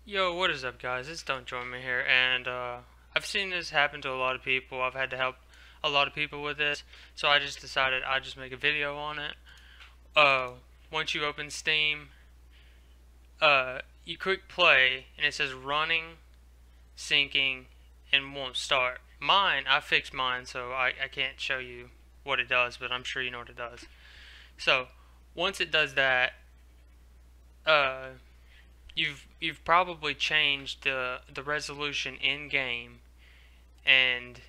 Yo, what is up, guys? It's Don't Join Me here, and I've seen this happen to a lot of people. I've had to help a lot of people with this, so I just decided I'd just make a video on it. Uh, Once you open Steam, you click play, and it says running, syncing, and won't start. Mine, I fixed mine, so I can't show you what it does, but I'm sure you know what it does. So, once it does that, uh, you've probably changed the resolution in game, and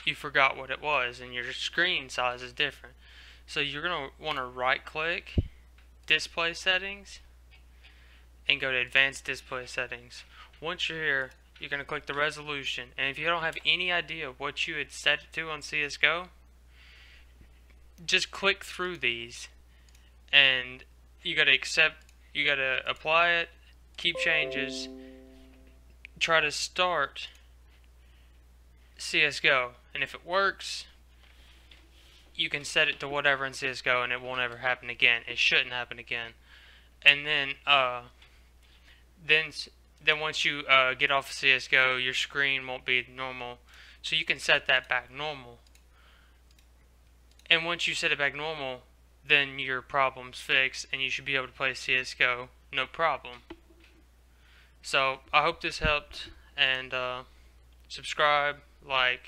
you forgot what it was, and your screen size is different. So you're gonna want to right click display settings and go to advanced display settings. Once you're here, you're gonna click the resolution, and if you don't have any idea what you had set it to on CSGO, just click through these, and you gotta apply it, keep changes, try to start CSGO, and if it works, you can set it to whatever in CSGO, and it won't ever happen again. It shouldn't happen again. And then then once you get off of CSGO, your screen won't be normal, so you can set that back normal. And once you set it back normal, then your problem's fixed, and you should be able to play CSGO no problem. So I hope this helped, and subscribe, like,